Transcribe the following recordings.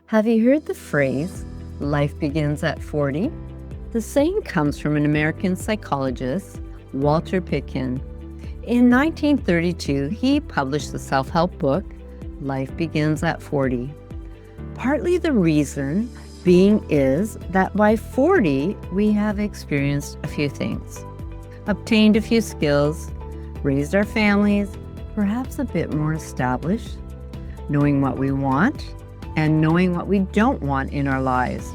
Have you heard the phrase, life begins at 40? The saying comes from an American psychologist, Walter Pitkin. In 1932, he published the self-help book, Life Begins at 40. Partly the reason being is that by 40, we have experienced a few things, obtained a few skills, raised our families, perhaps a bit more established, knowing what we want, and knowing what we don't want in our lives.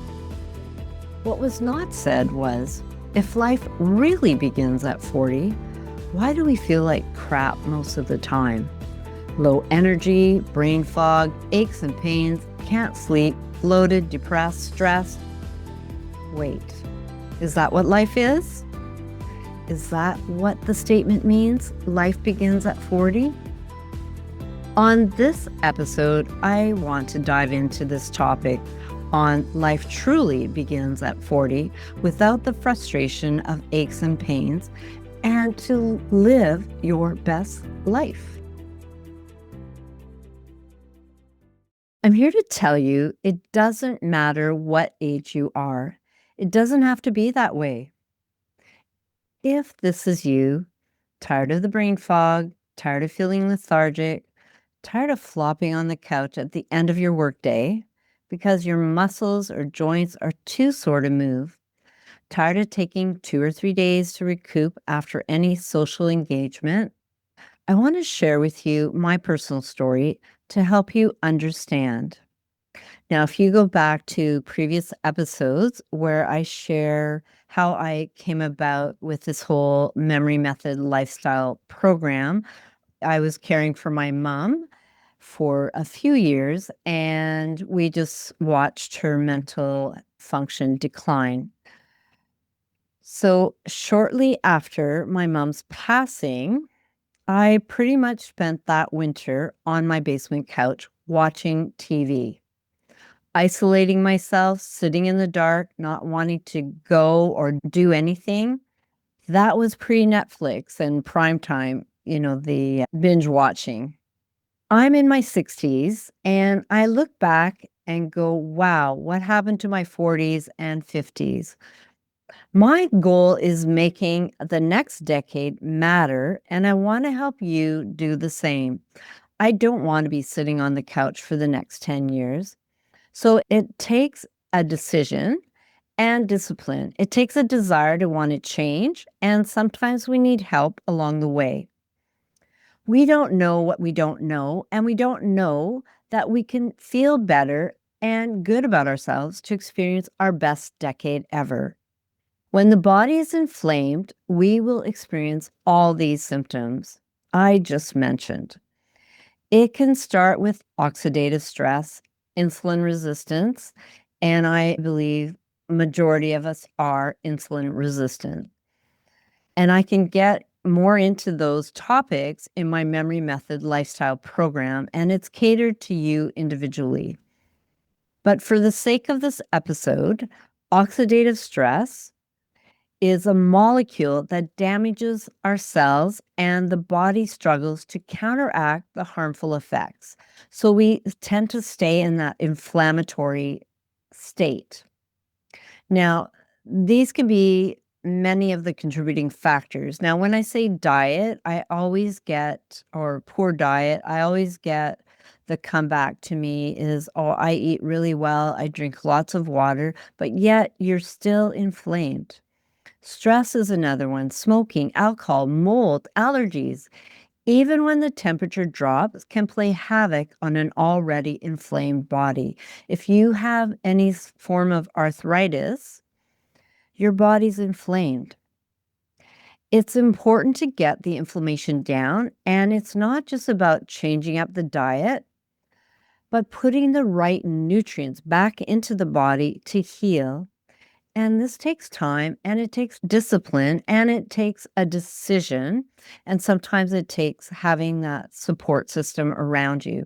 What was not said was, if life really begins at 40, why do we feel like crap most of the time? Low energy, brain fog, aches and pains, can't sleep, bloated, depressed, stressed. Wait, is that what life is? Is that what the statement means? Life begins at 40? On this episode, I want to dive into this topic on life truly begins at 40 without the frustration of aches and pains, and to live your best life. I'm here to tell you it doesn't matter what age you are. It doesn't have to be that way. If this is you, tired of the brain fog, tired of feeling lethargic, tired of flopping on the couch at the end of your workday because your muscles or joints are too sore to move, tired of taking 2 or 3 days to recoup after any social engagement, I want to share with you my personal story to help you understand. Now, if you go back to previous episodes where I share how I came about with this whole memory method lifestyle program, I was caring for my mom for a few years, and we just watched her mental function decline. So shortly after my mom's passing, I pretty much spent that winter on my basement couch watching TV, isolating myself, sitting in the dark, not wanting to go or do anything. That was pre-Netflix and prime time, the binge watching. I'm in my 60s and I look back and go, wow, what happened to my 40s and 50s? My goal is making the next decade matter, and I want to help you do the same. I don't want to be sitting on the couch for the next 10 years. So it takes a decision and discipline. It takes a desire to want to change, and sometimes we need help along the way. We don't know what we don't know, and we don't know that we can feel better and good about ourselves to experience our best decade ever. When the body is inflamed, we will experience all these symptoms I just mentioned. It can start with oxidative stress, insulin resistance, and I believe majority of us are insulin resistant. And I can get more into those topics in my memory method lifestyle program, and it's catered to you individually. But for the sake of this episode, oxidative stress is a molecule that damages our cells and the body struggles to counteract the harmful effects. So we tend to stay in that inflammatory state. Now, these can be many of the contributing factors. Now, when I say diet, or poor diet, I always get the comeback to me is, oh, I eat really well, I drink lots of water, but yet you're still inflamed. Stress is another one, smoking, alcohol, mold, allergies. Even when the temperature drops, can play havoc on an already inflamed body. If you have any form of arthritis, your body's inflamed. It's important to get the inflammation down, and it's not just about changing up the diet, but putting the right nutrients back into the body to heal. And this takes time, and it takes discipline, and it takes a decision, and sometimes it takes having that support system around you.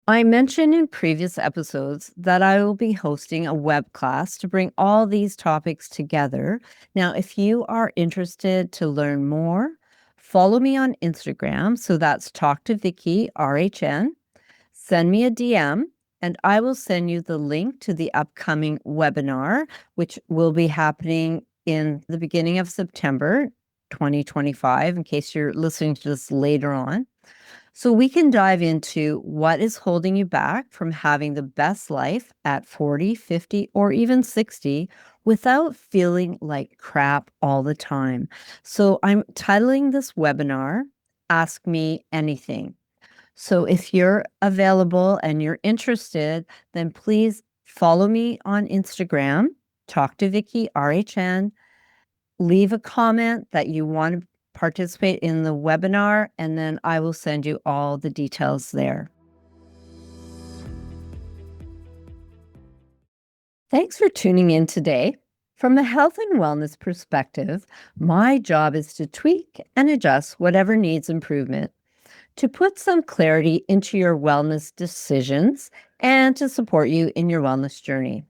I mentioned in previous episodes that I will be hosting a web class to bring all these topics together. Now, if you are interested to learn more, follow me on Instagram. So that's Talk to Vicky RHN. Send me a DM and I will send you the link to the upcoming webinar, which will be happening in the beginning of September 2025, in case you're listening to this later on. So we can dive into what is holding you back from having the best life at 40, 50, or even 60 without feeling like crap all the time. So I'm titling this webinar, Ask Me Anything. So if you're available and you're interested, then please follow me on Instagram, talk to Vicky RHN, leave a comment that you want to participate in the webinar, and then I will send you all the details there. Thanks for tuning in today. From a health and wellness perspective, my job is to tweak and adjust whatever needs improvement, to put some clarity into your wellness decisions, and to support you in your wellness journey.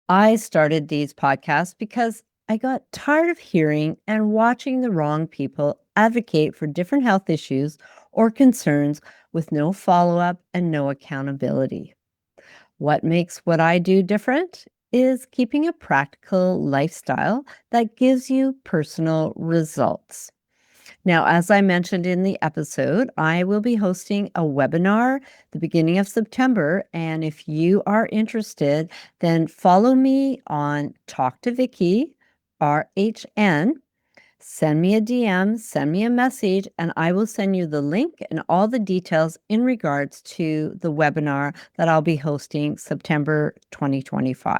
I started these podcasts because I got tired of hearing and watching the wrong people advocate for different health issues or concerns with no follow up and no accountability. What makes what I do different is keeping a practical lifestyle that gives you personal results. Now, as I mentioned in the episode, I will be hosting a webinar the beginning of September. And if you are interested, then follow me on Talk to Vicky RHN. Send me a DM, send me a message, and I will send you the link and all the details in regards to the webinar that I'll be hosting September 2025.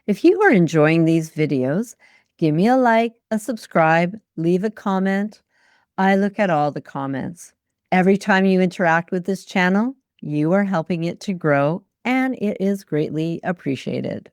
If you are enjoying these videos, give me a like, a subscribe, leave a comment. I look at all the comments. Every time you interact with this channel, you are helping it to grow, and it is greatly appreciated.